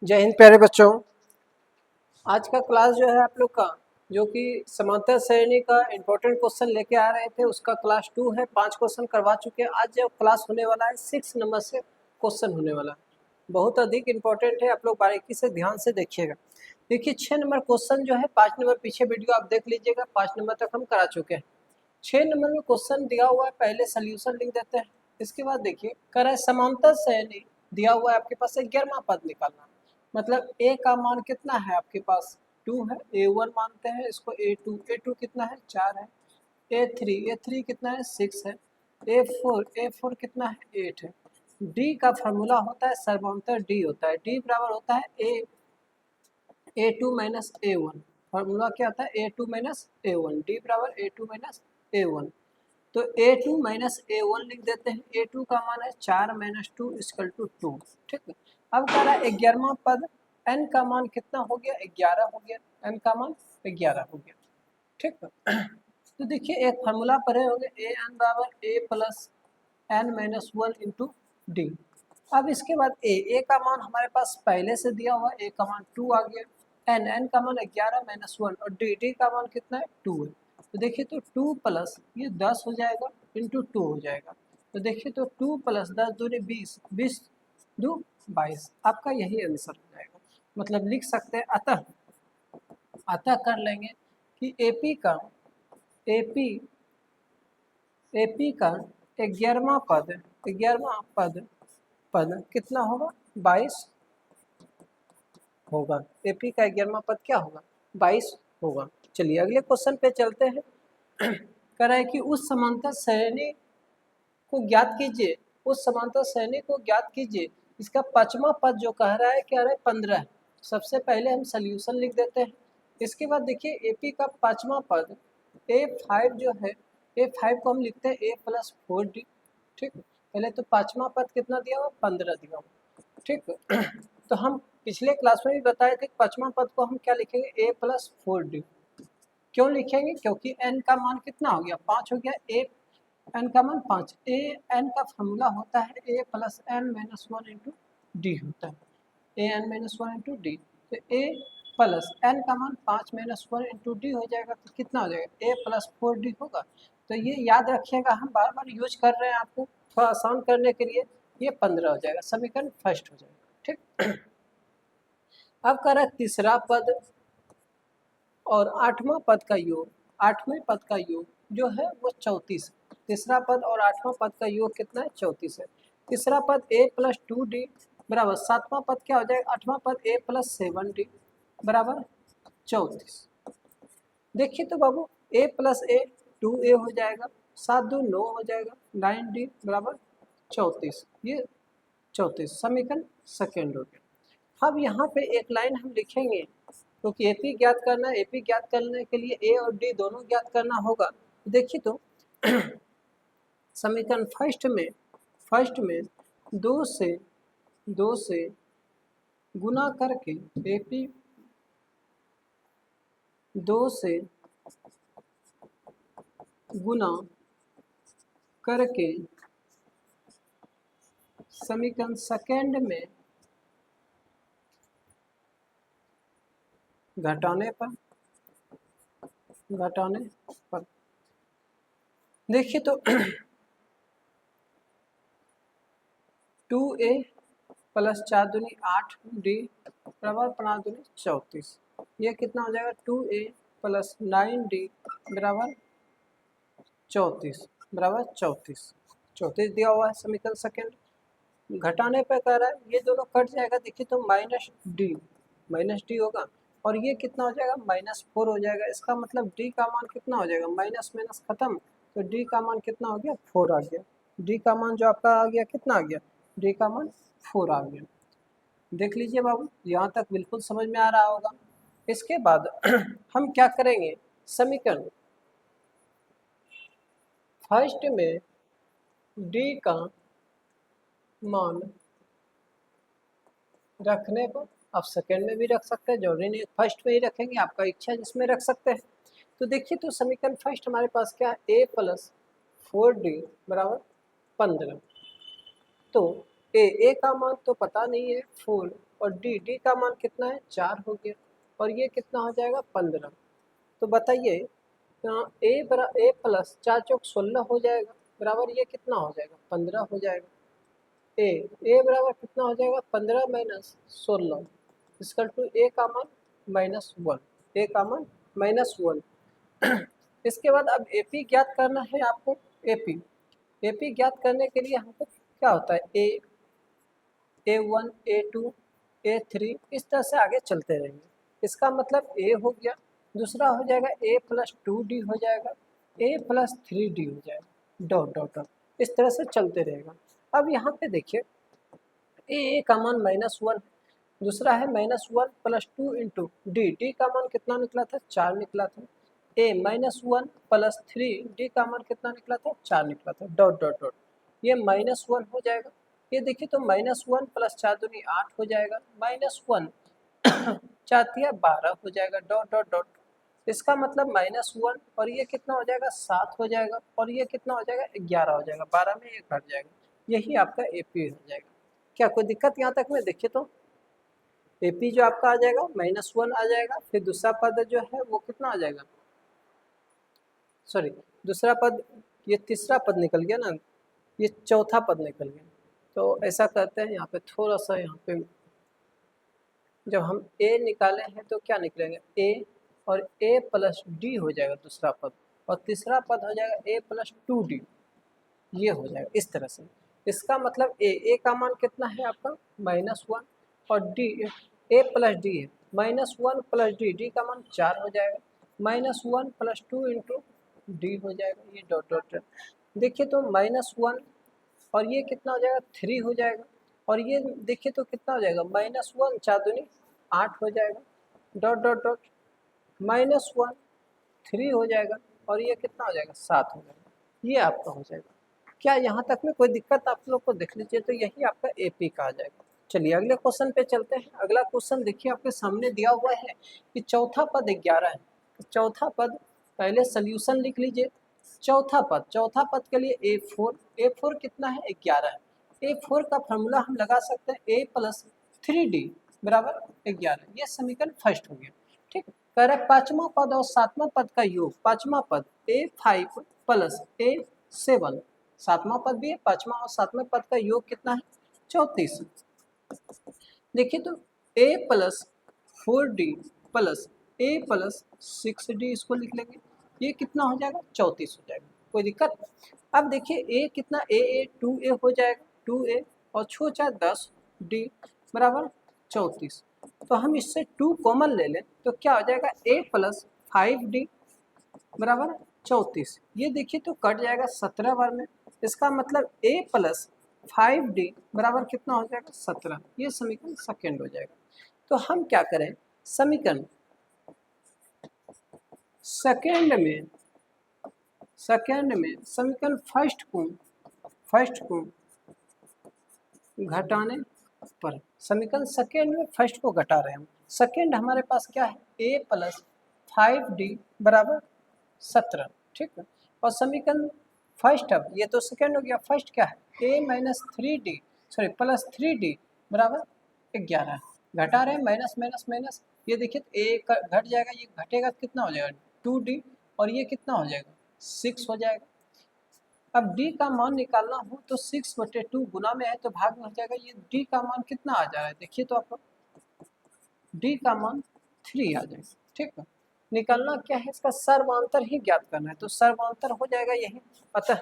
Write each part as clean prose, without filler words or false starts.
जय हिंद प्यारे बच्चों। आज का क्लास जो है आप लोग का जो कि समांतर श्रेणी का इम्पोर्टेंट क्वेश्चन लेके आ रहे थे उसका क्लास 2 है। 5 क्वेश्चन करवा चुके हैं। आज जो क्लास होने वाला है 6 नंबर से क्वेश्चन होने वाला है, बहुत अधिक इम्पोर्टेंट है। आप लोग बारीकी से ध्यान से देखिएगा। देखिए 6 नंबर क्वेश्चन जो है 5 नंबर पीछे वीडियो आप देख लीजिएगा। 5 नंबर तक हम करा चुके हैं। 6 नंबर में क्वेश्चन दिया हुआ है, पहले सोल्यूशन लिख देते हैं। इसके बाद देखिए कह रहा है समांतर श्रेणी दिया हुआ है, आपके पास 11वां पद निकालना। मतलब ए का मान कितना है आपके पास 2 है, A1 मानते हैं इसको, A2 कितना है 4 है, A3 कितना है 6 है, A4 कितना है 8 है। डी का फार्मूला होता है समांतर डी होता है, डी बराबर होता है A2 माइनस A1। फार्मूला क्या होता है A2 माइनस A1, डी बराबर A2 माइनस A1। तो A2 माइनस A1 लिख देते हैं। A2 का मान है 4 माइनस 2 इक्वल टू 2। ठीक है। अब कह रहा है 11वां पद, n का मान कितना हो गया 11 हो गया, n का मान 11 हो गया। ठीक है। तो देखिए एक फार्मूला पढ़े होंगे an बराबर a plus n minus 1 into D. अब इसके बाद a का मान हमारे पास पहले से दिया हुआ, a का मान 2 आ गया, n का मान 11 माइनस 1 और डी का मान कितना है 2 है। तो देखिए तो 2 प्लस ये 10 हो जाएगा इंटू 2 हो जाएगा। तो देखिए तो 2 प्लस 10 दूनी 20, 20 2 22, आपका यही आंसर हो जाएगा। मतलब लिख सकते हैं अतः कर लेंगे कि एपी एपी का 11वां पद कितना होगा 22 होगा। एपी का 11वां पद क्या होगा 22 होगा। चलिए अगले क्वेश्चन पे चलते हैं। कह रहा है कि उस समांतर श्रेणी को ज्ञात कीजिए, उस समांतर श्रेणी को ज्ञात कीजिए। इसका 5वां पद जो कह रहा है क्या है 15। सबसे पहले हम सोल्यूशन लिख देते हैं। इसके बाद देखिए एपी का 5वां पद A5 जो है, A5 को हम लिखते हैं A प्लस 4D। ठीक, पहले तो 5वां पद कितना दिया हुआ 15 दिया हुआ। ठीक, तो हम पिछले क्लास में भी बताए थे 5वां पद को हम क्या लिखेंगे A प्लस 4D। क्यों लिखेंगे, क्योंकि n का मान कितना हो गया 5 हो गया, n का मान 5, n का फॉर्मूला होता है a plus n minus 1 into D होता है, an माइनस 1 इंटू डी। तो a प्लस n का मान 5 माइनस 1 इंटू डी हो जाएगा। तो कितना हो जाएगा a प्लस 4d होगा। तो ये याद रखिएगा, हम बार बार यूज कर रहे हैं आपको थोड़ा आसान करने के लिए। ये 15 हो जाएगा, समीकरण फर्स्ट हो जाएगा। ठीक, अब कह रहा है तीसरा पद और 8वां पद का योग, 8वें पद का योग जो है वो 34 है। तीसरा पद और 8वां पद का योग कितना है 34 है। तीसरा पद a प्लस 2d बराबर 7वां पद क्या हो जाएगा 8वां पद a प्लस 7d बराबर 34। देखिए तो बाबू a प्लस a 2a हो जाएगा, 7 2 9 हो जाएगा, 9d बराबर 34। ये 34 समीकरण सेकेंड हो गया। अब यहाँ पे एक लाइन हम लिखेंगे क्योंकि एपी ज्ञात करना है। एपी ज्ञात करने के लिए ए और डी दोनों ज्ञात करना होगा। देखिए तो समीकरण फर्स्ट में 2 से गुना करके एपी 2 से गुना करके समीकरण सेकेंड में घटाने पर देखिए तो 2a प्लस 4 दूनी 8d बराबर 5 दूनी 34। ये कितना हो जाएगा 2a प्लस 9d बराबर 34 दिया हुआ है समीकरण सेकेंड। घटाने पे कह रहा है ये दोनों कट जाएगा। देखिए तो माइनस डी होगा और ये कितना हो जाएगा -4 हो जाएगा। इसका मतलब डी का मान कितना हो जाएगा, माइनस माइनस खत्म, तो डी का मान कितना हो गया 4 आ गया। डी का मान जो आपका आ गया कितना आ गया, डी का मान 4 आ गया। देख लीजिए बाबू, यहाँ तक बिल्कुल समझ में आ रहा होगा। इसके बाद हम क्या करेंगे, समीकरण फर्स्ट में डी का मान रखने पर, आप सेकेंड में भी रख सकते हैं, जरूरी नहीं फर्स्ट में ही रखेंगे, आपका इच्छा जिसमें रख सकते हैं। तो देखिए तो समीकरण फर्स्ट हमारे पास क्या है, a प्लस 4d बराबर 15। तो a का मान तो पता नहीं है 4, और डी का मान कितना है 4 हो गया, और ये कितना हो जाएगा 15। तो बताइए ए प्लस 4 चौक 16 हो जाएगा, बराबर ये कितना हो जाएगा 15 हो जाएगा। ए बराबर कितना हो जाएगा 15 माइनस 16 इसकल टू ए का मान -1, ए का मान -1। इसके बाद अब एपी ज्ञात करना है आपको। एपी ज्ञात करने के लिए हमको क्या होता है A1 A2 A3 इस तरह से आगे चलते रहेंगे। इसका मतलब ए हो गया, दूसरा हो जाएगा A+2D हो जाएगा, A+3D हो जाएगा, डॉट डॉट डॉट इस तरह से चलते रहेगा। अब यहाँ पे देखिए ए का मान -1, दूसरा है -1 + 2 इंटू डी का मान कितना निकला था 4 निकला था। ए -1 + 3 डी का मान कितना निकला था 4 निकला था, डॉट डॉट डॉट ये -1 हो जाएगा। ये देखिए तो -1 + 4 दूनी 8 हो जाएगा, -1 4 तिया 12 हो जाएगा, डॉट डॉट डॉट इसका मतलब -1 और ये कितना हो जाएगा 7 हो जाएगा, और ये कितना हो जाएगा 11 हो जाएगा, 12 में 1 घट जाएगा। यही आपका एपी हो जाएगा। क्या कोई दिक्कत यहाँ तक में? देखिए तो एपी जो आपका आ जाएगा -1 आ जाएगा, फिर दूसरा पद जो है वो कितना आ जाएगा, सॉरी दूसरा पद, ये तीसरा पद निकल गया ना, ये चौथा पद निकल गया। तो ऐसा करते हैं यहाँ पे थोड़ा सा, यहाँ पे जब हम ए निकाले हैं तो क्या निकलेंगे ए, और A+D हो जाएगा दूसरा पद, और तीसरा पद हो जाएगा A+2D, ये हो जाएगा इस तरह से। इसका मतलब ए का मान कितना है आपका -1, और डी A+D है -1 + डी का मान 4 हो जाएगा, -1 + 2 इंटू डी हो जाएगा, ये डॉट डॉट डॉट। देखिए तो -1 और ये कितना हो जाएगा 3 हो जाएगा, और ये देखिए तो कितना हो जाएगा -1 4 दूनी 8 हो जाएगा, डॉट डॉट डॉट -1 3 हो जाएगा, और ये कितना हो जाएगा 7 हो जाएगा, ये आपका हो जाएगा। क्या यहाँ तक में कोई दिक्कत आप लोग को? देख लीजिए तो यही आपका एपी का आ जाएगा। चलिए अगले क्वेश्चन पे चलते हैं। अगला क्वेश्चन देखिए आपके सामने दिया हुआ है कि चौथा पद 11 है। चौथा पद पहले सोल्यूशन लिख लीजिए। चौथा पद के लिए A4 कितना है 11 है। A4 का फॉर्मूला हम लगा सकते हैं A+3D बराबर 11, ये समीकरण फर्स्ट हो गया। ठीक, कह रहा है पांचवा पद और सातवां पद का योग, पांचवा पद A5 + A7, सातवां पद भी है, पांचवा और सातवें पद का योग कितना है 34। देखिए तो A+4D + A+6D इसको लिख लेंगे, ये कितना हो जाएगा 34 हो जाएगा। कोई दिक्कत? अब देखिए ए कितना ए 2A हो जाएगा, 2A और 6 4 10 D बराबर 34। तो हम इससे 2 कॉमन ले लें तो क्या हो जाएगा A+5D बराबर 34। ये देखिए तो कट जाएगा 17 बार में, इसका मतलब A+5D बराबर कितना हो जाएगा 17। ये समीकरण सेकेंड हो जाएगा। तो हम क्या करें, समीकरण सेकेंड में समीकरण फर्स्ट को घटाने पर, समीकरण सेकेंड में फर्स्ट को घटा रहे हैं हम। सेकेंड हमारे पास क्या है A+5D बराबर 17, ठीक है। और समीकरण फर्स्ट, अब ये तो सेकेंड हो गया, फर्स्ट क्या है +3D बराबर 11, घटा रहे हैं माइनस माइनस माइनस, ये देखिए ए घट जाएगा, ये घटेगा कितना हो जाएगा 2D, और ये कितना हो जाएगा 6 हो जाएगा। अब D का मान निकालना हो तो 6/2 गुना में है तो भाग में हो जाएगा, ये D का मान कितना आ जा रहा है देखिए तो आपको D का मान 3 आ जाएगा, ठीक है। निकालना क्या है, इसका सर्वांतर ही ज्ञात करना है, तो सर्वांतर हो जाएगा यही, अतः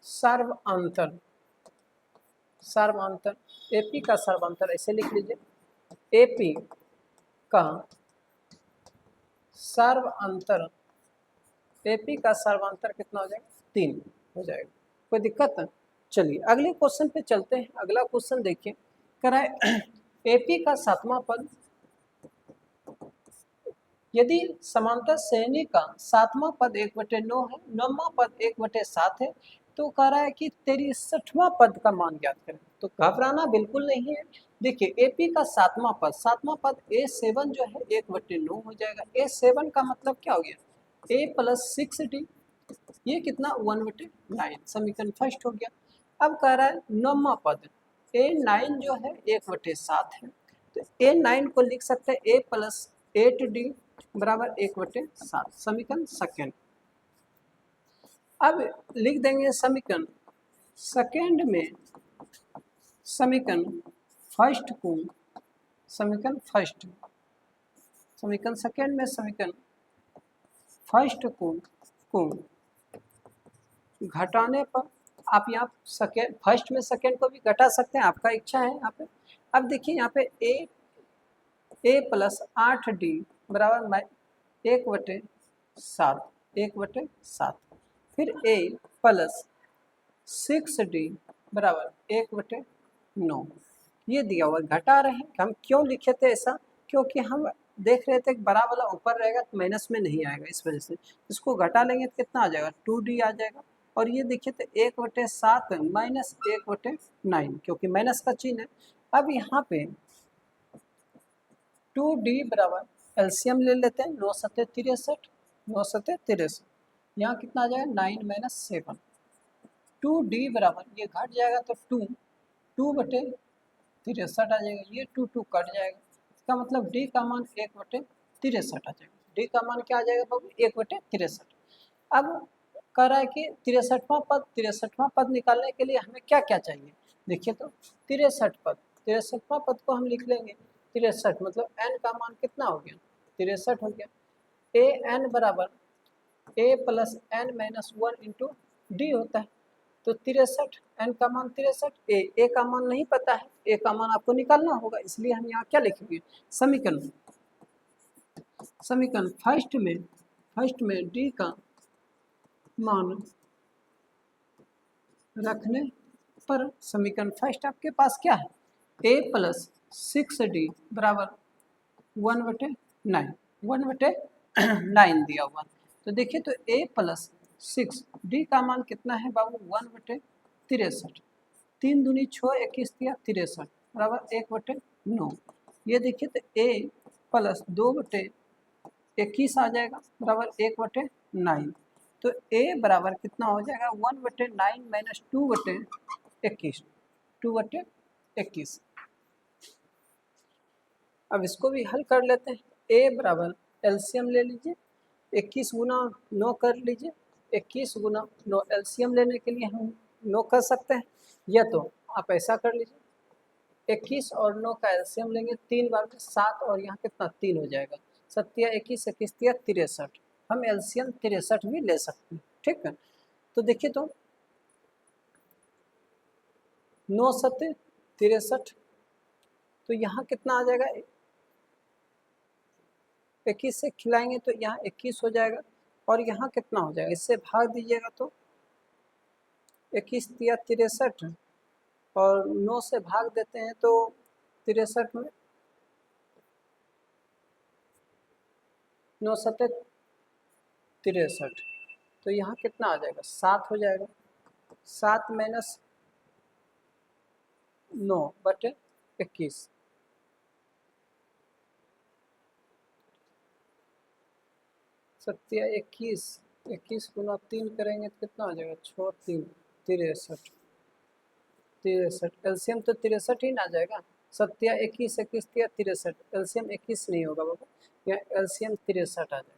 सर्वांतर AP का सर्वांतर ऐसे लिख लीजिए, AP का सर्वांतर, AP का सर्वांतर कितना हो जाएगा 3 हो जाएगा। कोई दिक्कत है? चलिए अगले क्वेश्चन पे चलते हैं। अगला क्वेश्चन देखिए, कह रहा है AP का सातवां पद, यदि समांतर श्रेणी का सातवां पद 1/9 है, नौवां पद 1/7 है, तो कह रहा है कि 63वां पद का मान ज्ञात करें। तो घबराना बिल्कुल नहीं है। देखिए AP का सातवां पद A7 जो है 1/9 हो जाएगा। A7 का मतलब क्या हो गया A+6D, ये कितना 1/9, समीकरण फर्स्ट हो गया। अब कह रहा है नौवां पद A9 जो है 1/7 है, तो A9 को लिख सकते हैं A प्लस 8D बराबर 1/7, समीकरण सेकेंड। अब लिख देंगे समीकरण सेकेंड में समीकरण फर्स्ट को, समीकरण फर्स्ट, समीकरण सेकेंड में समीकरण फर्स्ट को घटाने पर आप यहाँ सेकेंड फर्स्ट में सेकेंड को भी घटा सकते हैं, आपका इच्छा है यहाँ पे। अब देखिए यहाँ पे ए प्लस 8D बराबर 1/7, 1/7, फिर A प्लस 6D बराबर 1/9, ये दिया हुआ घटा रहे हैं। हम क्यों लिखे थे ऐसा, क्योंकि हम देख रहे थे कि बड़ा वाला ऊपर रहेगा तो माइनस में नहीं आएगा, इस वजह से इसको घटा लेंगे तो कितना आ जाएगा 2D आ जाएगा। और ये देखिए तो 1/7 माइनस 1/9, क्योंकि माइनस का चिन्ह है। अब यहाँ पे 2D बराबर एलसीएम ले लेते हैं, 9 सत्ते 63, 9 सत्ते 63, यहाँ कितना आ जाएगा 9 - 7, 2D बराबर ये घट जाएगा तो 2/63 आ जाएगा, ये 2 कट जाएगा, इसका मतलब D का मान 1/63 आ जाएगा। D का मान क्या आ जाएगा बाबू 1/63। अब कह रहा है कि 63वां पद निकालने के लिए हमें क्या क्या चाहिए, देखिए तो 63वां पद को हम लिख लेंगे 63, मतलब n का मान कितना हो गया 63 हो गया। an बराबर a plus n minus 1 into D होता है, तो 63 n का मान 63, a का मान नहीं पता है, a का मान आपको निकालना होगा, इसलिए हम यहाँ क्या लिखेंगे समीकरण फर्स्ट में d का मान रखने पर समीकरण फर्स्ट आपके पास क्या है a प्लस 6D बराबर 1/9, 1/9 दिया हुआ। तो देखिए तो a प्लस 6D का मान कितना है बाबू 1/63, 3 दूनी 6, 21 दिया 63 बराबर 1/9। ये देखिए तो a प्लस 2/21 आ जाएगा बराबर 1/9, तो a बराबर कितना हो जाएगा 1/9 माइनस 2/21, 2/21। अब इसको भी हल कर लेते हैं, a बराबर एलसीएम ले लीजिए, 21 गुना 9 कर लीजिए, 21 गुना 9 एलसीएम लेने के लिए हम 9 कर सकते हैं, या तो आप ऐसा कर लीजिए 21 और 9 का एलसीएम लेंगे 3 बार में 7, और यहाँ कितना 3 हो जाएगा, 7 या 21, 21 या 63, हम एलसीएम 63 भी ले सकते हैं, ठीक है। तो देखिए तो 9 सत्ते 63, तो यहाँ कितना आ जाएगा 21 से खिलाएंगे तो यहाँ 21 हो जाएगा, और यहाँ कितना हो जाएगा, इससे भाग दीजिएगा तो 21 या 63, और 9 से भाग देते हैं तो 63 में 9 सत्ते 63, तो यहाँ कितना आ जाएगा 7 हो जाएगा, 7 माइनस 9/21, 7 या 21, 21 गुना 3 करेंगे तो कितना आ जाएगा 6 3 63, 63 एलसीएम तो 63 ही ना जाएगा, 7 या 21, 21 या 63, एलसीएम 21 नहीं होगा बाबा, यहाँ एलसीएम 63 आ जाएगा,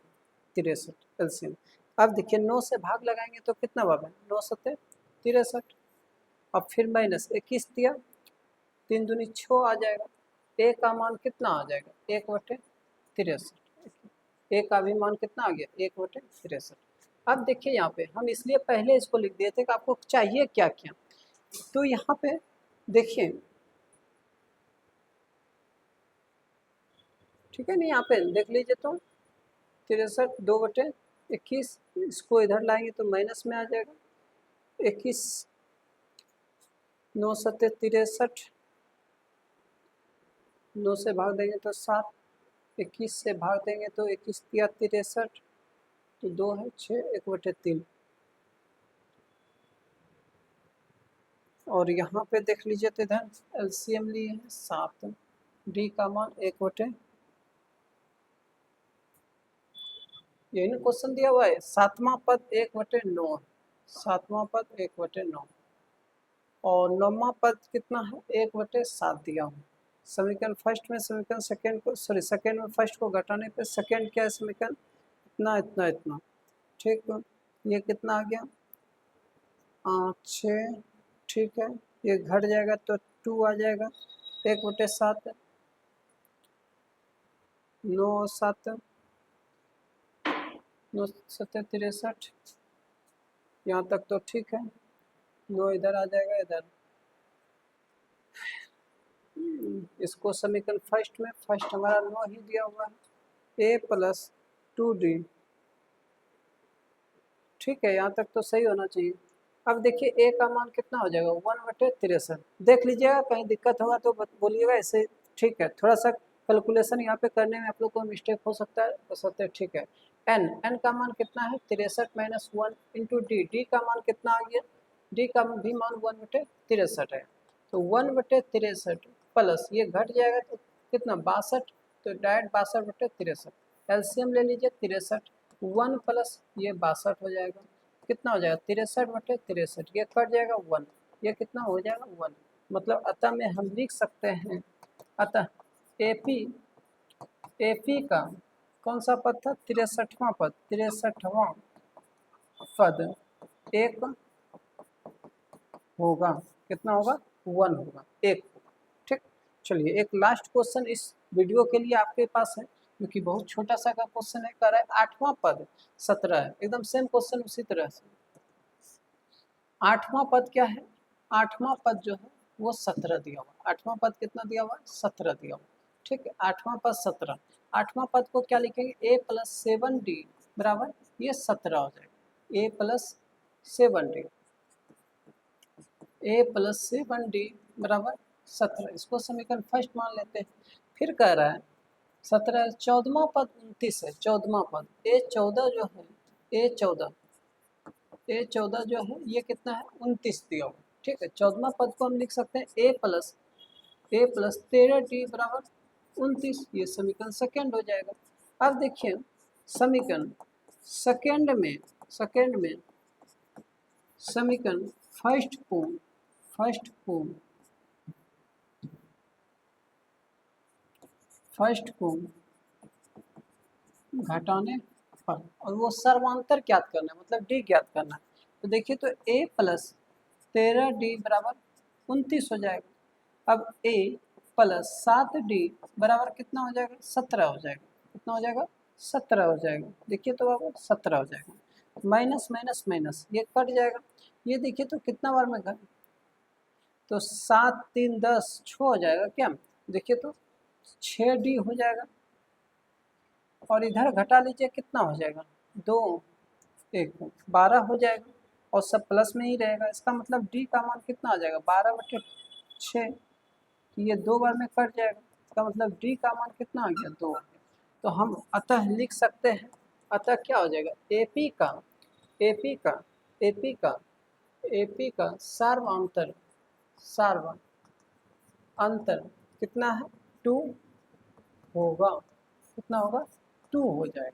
63 एलसीएम। अब देखिए 9 से भाग लगाएंगे तो कितना बाबा 9 सत्ते 63, अब फिर माइनस 21 दिया 3 दूनी 6 आ जाएगा, a का मान कितना आ जाएगा 1/63, a का भी मान कितना आ गया 1/63। अब देखिए यहाँ पे हम इसलिए पहले इसको लिख दिए थे कि आपको चाहिए क्या क्या, तो यहाँ पे देखिए ठीक है नहीं, यहाँ पे देख लीजिए तो 63 2/21, इसको इधर लाएंगे तो माइनस में आ जाएगा 21, 9 सत्ते 63, 9 से भाग देंगे तो 7, 21 से भाग देंगे तो 21 या 63, तो 2 है 6, 1/3, और यहाँ पे देख लीजिए तो इधर एलसीएम लिए हैं 7, डी का मान 1/, यही ना क्वेश्चन दिया हुआ है, 7वां पद 1/9, 7वां पद 1/9, और नौवां पद कितना है, 1/7 दिया हूँ। समीकरण फर्स्ट में समीकरण सेकेंड को, सॉरी सेकेंड में फर्स्ट को घटाने पे सेकेंड क्या है समीकरण, इतना इतना इतना, ठीक है। ये कितना आ गया 6, ठीक है। ये घट जाएगा तो 2 आ जाएगा, 1/7, 9 7 9 7 63, यहाँ तक तो ठीक है। 9 इधर आ जाएगा, इधर इसको समीकरण फर्स्ट में फर्स्ट हमारा 9 ही दिया हुआ है, a+2d, ठीक है। यहाँ तक तो सही होना चाहिए। अब देखिए a का मान कितना हो जाएगा 1/63, देख लीजिएगा, कहीं दिक्कत होगा तो बोलिएगा, ऐसे ठीक है। थोड़ा सा कैलकुलेशन यहाँ पे करने में आप लोग को मिस्टेक हो सकता है, हो सकता है, ठीक है। n का मान कितना है 63 - 1 इंटू d का मान कितना आ गया, d का भी मान 1/63 है, तो 1/63 प्लस ये घट जाएगा तो कितना 62, तो डायरेक्ट 62/63, एलसीएम ले लीजिए 63, 1 प्लस ये 62 हो जाएगा, कितना हो जाएगा 63/63, ये कट जाएगा 1, ये कितना हो जाएगा 1, मतलब अतः में हम लिख सकते हैं, अतः एपी का कौन सा पद था 63वां पद, 63वां पद 1 होगा, कितना होगा 1 होगा, 1 होगा, ठीक। चलिए एक लास्ट क्वेश्चन इस वीडियो के लिए आपके पास है, क्योंकि बहुत छोटा सा का क्वेश्चन है, कर रहा है 8वां पद 17 है, एकदम सेम क्वेश्चन उसी तरह से। 8वां पद क्या है, 8वां पद जो है वो 17 दिया हुआ, 8वां पद कितना दिया हुआ 17 दिया हुआ, ठीक है। 8वां पद 17, 8वां पद को क्या लिखेंगे a+7d बराबर ये 17 हो जाएगा, a+7d बराबर 17, इसको समीकरण फर्स्ट मान लेते हैं। फिर कह रहा है 17, 14वां पद 29 है, 14वां पद a14 जो है a14 जो है ये कितना है 29 दिया हुआ, ठीक है। 14वां पद को हम लिख सकते हैं a+13d बराबर 29, ये समीकरण सेकेंड हो जाएगा। अब देखिए समीकरण सेकेंड में समीकरण फर्स्ट को घटाने पर, और वो सर्वांतर ज्ञात करना है, मतलब डी ज्ञात करना है, तो देखिए तो a+13d बराबर 29 हो जाएगा। अब a+7d बराबर कितना हो जाएगा 17 हो जाएगा, कितना हो जाएगा 17 हो जाएगा, देखिए तो बाबू 17 हो जाएगा, माइनस माइनस माइनस ये कट जाएगा, ये देखिए तो कितना बार में घट, तो 7 3 10 6 हो जाएगा क्या, देखिए तो 6d हो जाएगा, और इधर घटा लीजिए कितना हो जाएगा 2 1 12 हो जाएगा, और सब प्लस में ही रहेगा, इसका मतलब डी का मान कितना आ जाएगा 12/6, ये 2 बार में कट जाएगा, इसका मतलब डी का मान कितना आ गया 2, तो हम अतः लिख सकते हैं, अतः क्या हो जाएगा एपी का सार्वंतर कितना है 2 होगा, कितना होगा 2 हो जाएगा।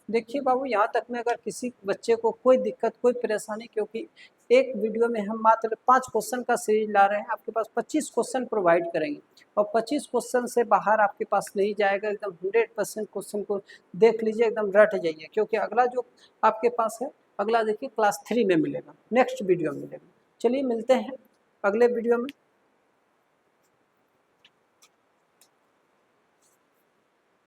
देखिए बाबू यहाँ तक में अगर किसी बच्चे को कोई दिक्कत कोई परेशानी, क्योंकि एक वीडियो में हम मात्र 5 क्वेश्चन का सीरीज ला रहे हैं, आपके पास 25 क्वेश्चन प्रोवाइड करेंगे, और 25 क्वेश्चन से बाहर आपके पास नहीं जाएगा, एकदम 100% क्वेश्चन को देख लीजिए, एकदम रट जाइए, क्योंकि अगला जो आपके पास है अगला देखिए क्लास 3 में मिलेगा, नेक्स्ट वीडियो में मिलेगा। चलिए मिलते हैं अगले वीडियो में।